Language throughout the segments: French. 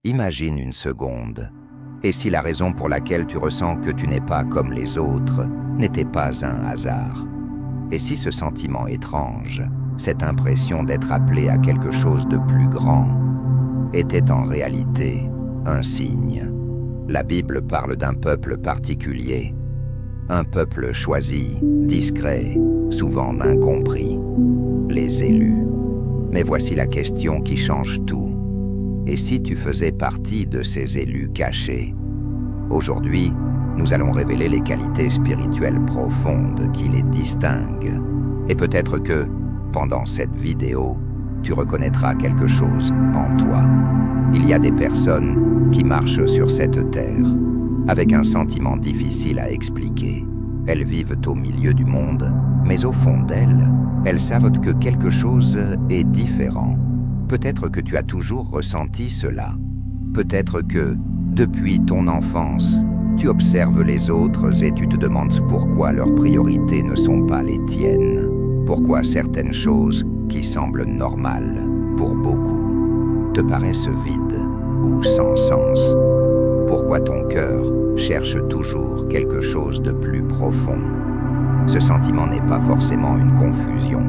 Imagine une seconde. Et si la raison pour laquelle tu ressens que tu n'es pas comme les autres n'était pas un hasard? Et si ce sentiment étrange, cette impression d'être appelé à quelque chose de plus grand, était en réalité un signe? La Bible parle d'un peuple particulier, un peuple choisi, discret, souvent incompris, les élus. Mais voici la question qui change tout. Et si tu faisais partie de ces élus cachés? Aujourd'hui, nous allons révéler les qualités spirituelles profondes qui les distinguent. Et peut-être que, pendant cette vidéo, tu reconnaîtras quelque chose en toi. Il y a des personnes qui marchent sur cette terre avec un sentiment difficile à expliquer. Elles vivent au milieu du monde, mais au fond d'elles, elles savent que quelque chose est différent. Peut-être que tu as toujours ressenti cela. Peut-être que, depuis ton enfance, tu observes les autres et tu te demandes pourquoi leurs priorités ne sont pas les tiennes. Pourquoi certaines choses qui semblent normales pour beaucoup te paraissent vides ou sans sens. Pourquoi ton cœur cherche toujours quelque chose de plus profond. Ce sentiment n'est pas forcément une confusion.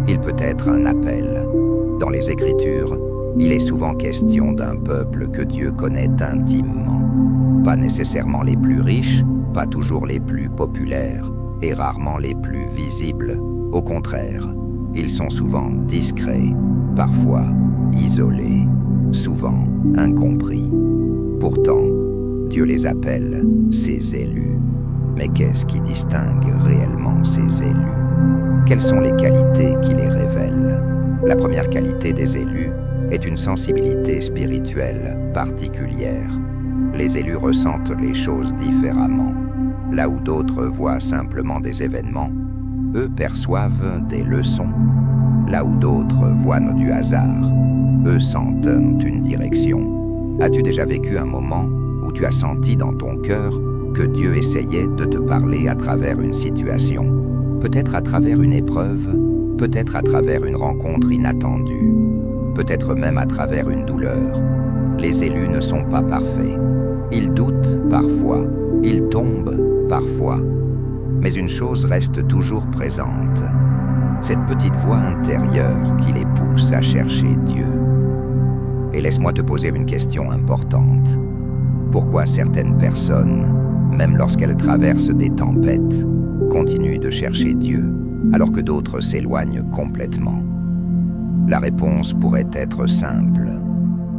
Il peut être un appel. Dans les Écritures, il est souvent question d'un peuple que Dieu connaît intimement. Pas nécessairement les plus riches, pas toujours les plus populaires, et rarement les plus visibles. Au contraire, ils sont souvent discrets, parfois isolés, souvent incompris. Pourtant, Dieu les appelle ses élus. Mais qu'est-ce qui distingue réellement ces élus? Quelles sont les qualités qui les révèlent? La première qualité des élus est une sensibilité spirituelle particulière. Les élus ressentent les choses différemment. Là où d'autres voient simplement des événements, eux perçoivent des leçons. Là où d'autres voient du hasard, eux sentent une direction. As-tu déjà vécu un moment où tu as senti dans ton cœur que Dieu essayait de te parler à travers une situation? Peut-être à travers une épreuve, peut-être à travers une rencontre inattendue, peut-être même à travers une douleur. Les élus ne sont pas parfaits. Ils doutent parfois, ils tombent parfois. Mais une chose reste toujours présente, cette petite voix intérieure qui les pousse à chercher Dieu. Et laisse-moi te poser une question importante. Pourquoi certaines personnes, même lorsqu'elles traversent des tempêtes, continuent de chercher Dieu, alors que d'autres s'éloignent complètement? La réponse pourrait être simple,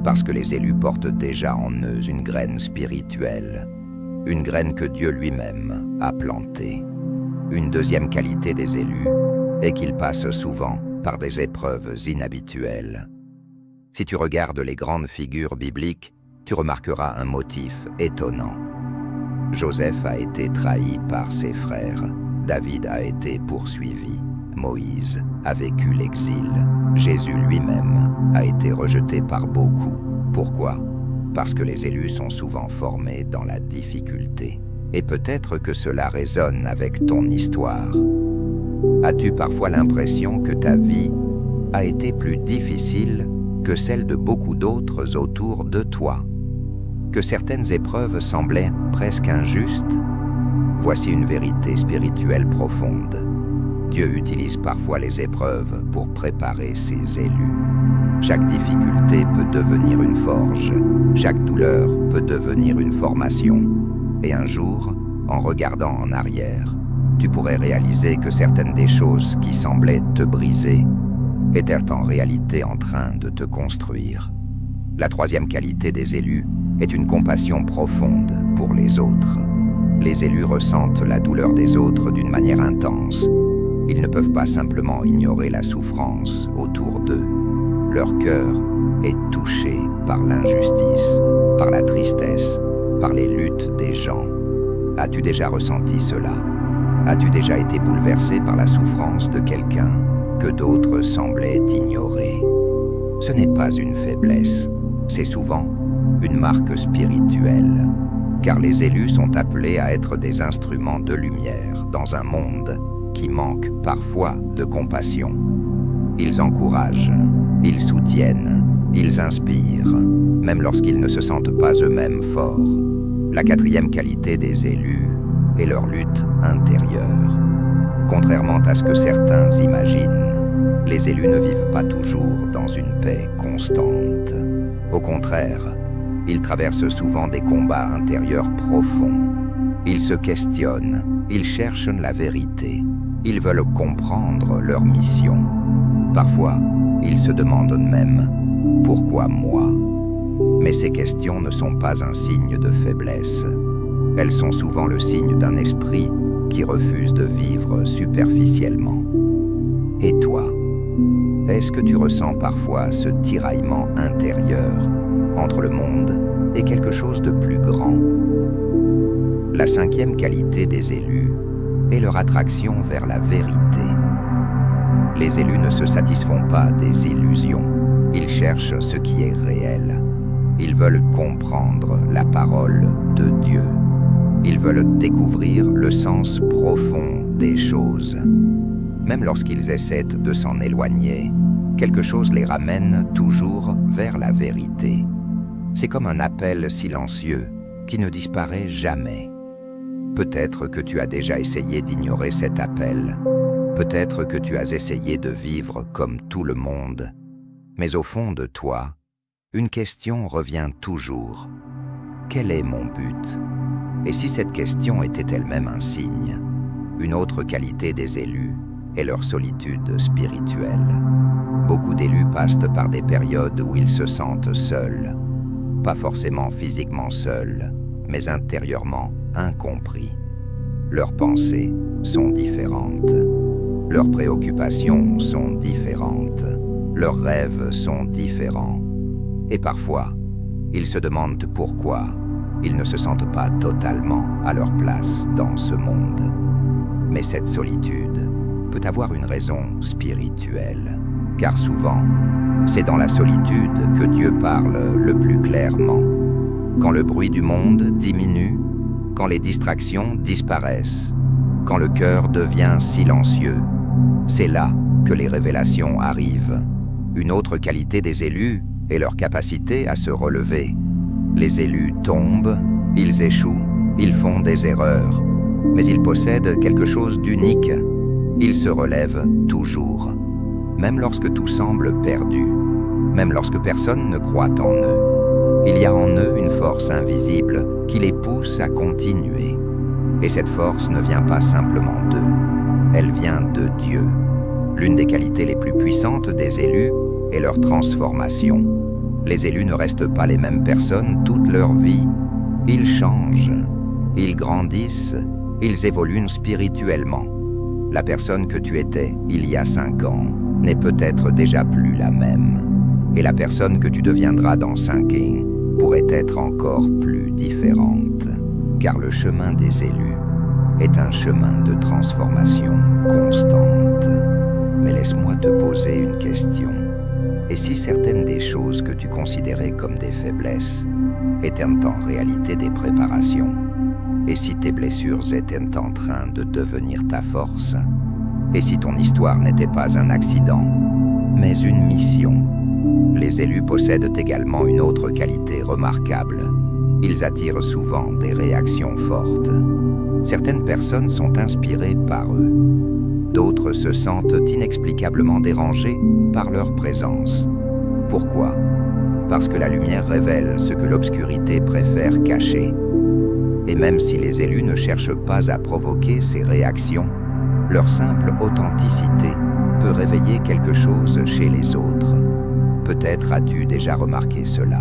parce que les élus portent déjà en eux une graine spirituelle, une graine que Dieu lui-même a plantée. Une deuxième qualité des élus est qu'ils passent souvent par des épreuves inhabituelles. Si tu regardes les grandes figures bibliques, tu remarqueras un motif étonnant. Joseph a été trahi par ses frères, David a été poursuivi, Moïse a vécu l'exil, Jésus lui-même a été rejeté par beaucoup. Pourquoi? Parce que les élus sont souvent formés dans la difficulté. Et peut-être que cela résonne avec ton histoire. As-tu parfois l'impression que ta vie a été plus difficile que celle de beaucoup d'autres autour de toi? Que certaines épreuves semblaient presque injustes? Voici une vérité spirituelle profonde. Dieu utilise parfois les épreuves pour préparer ses élus. Chaque difficulté peut devenir une forge. Chaque douleur peut devenir une formation. Et un jour, en regardant en arrière, tu pourrais réaliser que certaines des choses qui semblaient te briser étaient en réalité en train de te construire. La troisième qualité des élus est une compassion profonde pour les autres. Les élus ressentent la douleur des autres d'une manière intense. Ils ne peuvent pas simplement ignorer la souffrance autour d'eux. Leur cœur est touché par l'injustice, par la tristesse, par les luttes des gens. As-tu déjà ressenti cela? As-tu déjà été bouleversé par la souffrance de quelqu'un que d'autres semblaient ignorer? Ce n'est pas une faiblesse, c'est souvent une marque spirituelle, car les élus sont appelés à être des instruments de lumière dans un monde qui manque parfois de compassion. Ils encouragent, ils soutiennent, ils inspirent, même lorsqu'ils ne se sentent pas eux-mêmes forts. La quatrième qualité des élus est leur lutte intérieure. Contrairement à ce que certains imaginent, les élus ne vivent pas toujours dans une paix constante. Au contraire, ils traversent souvent des combats intérieurs profonds. Ils se questionnent, ils cherchent la vérité, ils veulent comprendre leur mission. Parfois, ils se demandent même « Pourquoi moi ?» Mais ces questions ne sont pas un signe de faiblesse. Elles sont souvent le signe d'un esprit qui refuse de vivre superficiellement. Et toi, est-ce que tu ressens parfois ce tiraillement intérieur entre le monde et quelque chose de plus grand? La cinquième qualité des élus est leur attraction vers la vérité. Les élus ne se satisfont pas des illusions, ils cherchent ce qui est réel. Ils veulent comprendre la parole de Dieu. Ils veulent découvrir le sens profond des choses. Même lorsqu'ils essaient de s'en éloigner, quelque chose les ramène toujours vers la vérité. C'est comme un appel silencieux qui ne disparaît jamais. Peut-être que tu as déjà essayé d'ignorer cet appel. Peut-être que tu as essayé de vivre comme tout le monde. Mais au fond de toi, une question revient toujours. Quel est mon but? Et si cette question était elle-même un signe? Une autre qualité des élus est leur solitude spirituelle. Beaucoup d'élus passent par des périodes où ils se sentent seuls. Pas forcément physiquement seuls, mais intérieurement incompris. Leurs pensées sont différentes. Leurs préoccupations sont différentes. Leurs rêves sont différents. Et parfois, ils se demandent pourquoi ils ne se sentent pas totalement à leur place dans ce monde. Mais cette solitude peut avoir une raison spirituelle, car souvent, c'est dans la solitude que Dieu parle le plus clairement. Quand le bruit du monde diminue, quand les distractions disparaissent, quand le cœur devient silencieux, c'est là que les révélations arrivent. Une autre qualité des élus est leur capacité à se relever. Les élus tombent, ils échouent, ils font des erreurs, mais ils possèdent quelque chose d'unique. Ils se relèvent toujours, même lorsque tout semble perdu, même lorsque personne ne croit en eux. Il y a en eux une force invisible qui les pousse à continuer. Et cette force ne vient pas simplement d'eux, elle vient de Dieu. L'une des qualités les plus puissantes des élus est leur transformation. Les élus ne restent pas les mêmes personnes toute leur vie. Ils changent, ils grandissent, ils évoluent spirituellement. La personne que tu étais il y a 5 ans n'est peut-être déjà plus la même. Et la personne que tu deviendras dans 5 ans pourrait être encore plus différente. Car le chemin des élus est un chemin de transformation constante. Mais laisse-moi te poser une question. Et si certaines des choses que tu considérais comme des faiblesses étaient en réalité des préparations? Et si tes blessures étaient en train de devenir ta force? Et si ton histoire n'était pas un accident, mais une mission? Les élus possèdent également une autre qualité remarquable. Ils attirent souvent des réactions fortes. Certaines personnes sont inspirées par eux. D'autres se sentent inexplicablement dérangées par leur présence. Pourquoi? Parce que la lumière révèle ce que l'obscurité préfère cacher. Et même si les élus ne cherchent pas à provoquer ces réactions, leur simple authenticité peut réveiller quelque chose chez les autres. Peut-être as-tu déjà remarqué cela.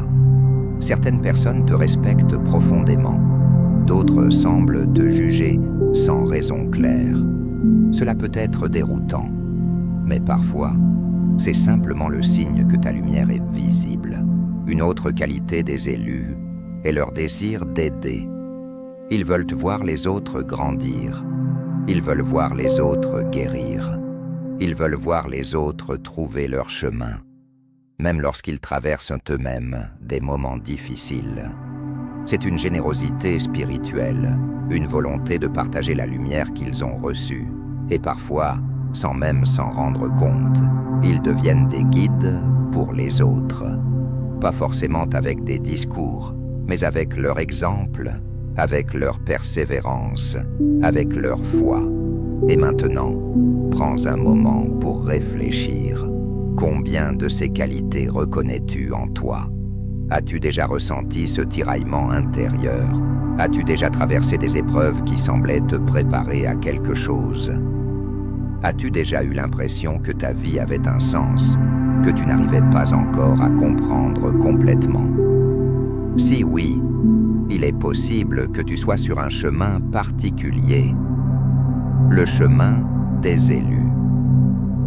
Certaines personnes te respectent profondément, d'autres semblent te juger sans raison claire. Cela peut être déroutant, mais parfois, c'est simplement le signe que ta lumière est visible. Une autre qualité des élus est leur désir d'aider. Ils veulent voir les autres grandir. Ils veulent voir les autres guérir. Ils veulent voir les autres trouver leur chemin, même lorsqu'ils traversent eux-mêmes des moments difficiles. C'est une générosité spirituelle, une volonté de partager la lumière qu'ils ont reçue. Et parfois, sans même s'en rendre compte, ils deviennent des guides pour les autres. pas forcément avec des discours, mais avec leur exemple, avec leur persévérance, avec leur foi. Et maintenant, prends un moment pour réfléchir. Combien de ces qualités reconnais-tu en toi? As-tu déjà ressenti ce tiraillement intérieur? As-tu déjà traversé des épreuves qui semblaient te préparer à quelque chose? As-tu déjà eu l'impression que ta vie avait un sens, que tu n'arrivais pas encore à comprendre complètement? Si oui, il est possible que tu sois sur un chemin particulier, le chemin des élus.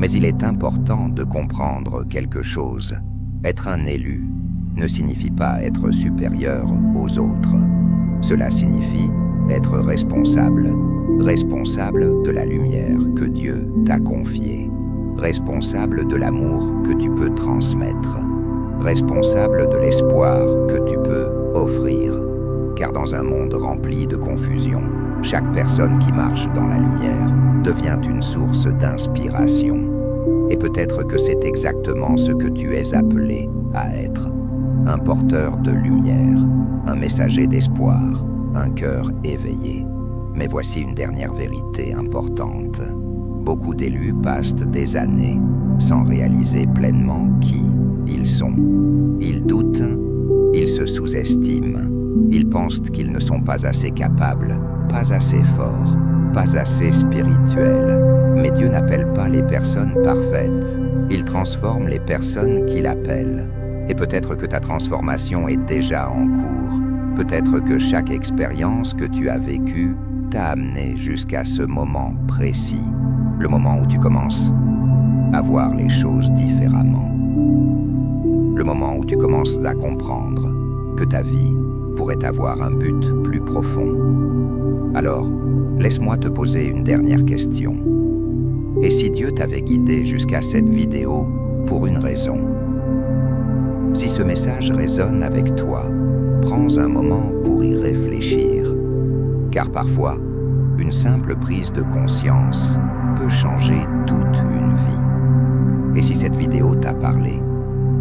Mais il est important de comprendre quelque chose. Être un élu ne signifie pas être supérieur aux autres. Cela signifie être responsable, responsable de la lumière que Dieu t'a confiée, responsable de l'amour que tu peux transmettre, responsable de l'espoir que tu peux offrir. Car dans un monde rempli de confusion, chaque personne qui marche dans la lumière devient une source d'inspiration. Et peut-être que c'est exactement ce que tu es appelé à être. Un porteur de lumière, un messager d'espoir, un cœur éveillé. Mais voici une dernière vérité importante. Beaucoup d'élus passent des années sans réaliser pleinement qui ils sont. Ils doutent, ils se sous-estiment, ils pensent qu'ils ne sont pas assez capables, pas assez forts, pas assez spirituels. Mais Dieu n'appelle pas les personnes parfaites, il transforme les personnes qu'il appelle. Et peut-être que ta transformation est déjà en cours. Peut-être que chaque expérience que tu as vécue t'a amené jusqu'à ce moment précis, le moment où tu commences à voir les choses différemment. Le moment où tu commences à comprendre que ta vie pourrait avoir un but plus profond. Alors, laisse-moi te poser une dernière question. Et si Dieu t'avait guidé jusqu'à cette vidéo pour une raison? Si ce message résonne avec toi, prends un moment pour y réfléchir. Car parfois, une simple prise de conscience peut changer toute une vie. Et si cette vidéo t'a parlé,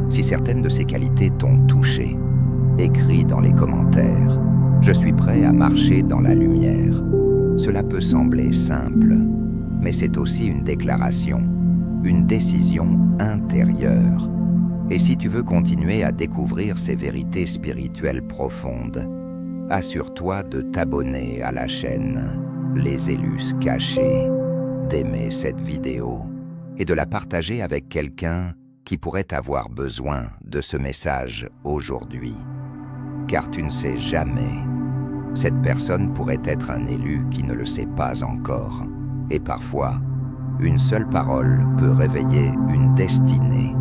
si certaines de ces qualités t'ont touché, écris dans les commentaires « Je suis prêt à marcher dans la lumière ». Cela peut sembler simple, mais c'est aussi une déclaration, une décision intérieure. Et si tu veux continuer à découvrir ces vérités spirituelles profondes, assure-toi de t'abonner à la chaîne Les Élus Cachés, d'aimer cette vidéo et de la partager avec quelqu'un qui pourrait avoir besoin de ce message aujourd'hui. Car tu ne sais jamais, cette personne pourrait être un élu qui ne le sait pas encore. Et parfois, une seule parole peut réveiller une destinée.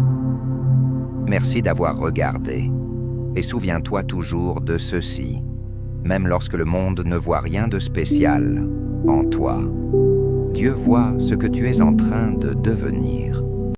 Merci d'avoir regardé. Et souviens-toi toujours de ceci. Même lorsque le monde ne voit rien de spécial en toi, Dieu voit ce que tu es en train de devenir.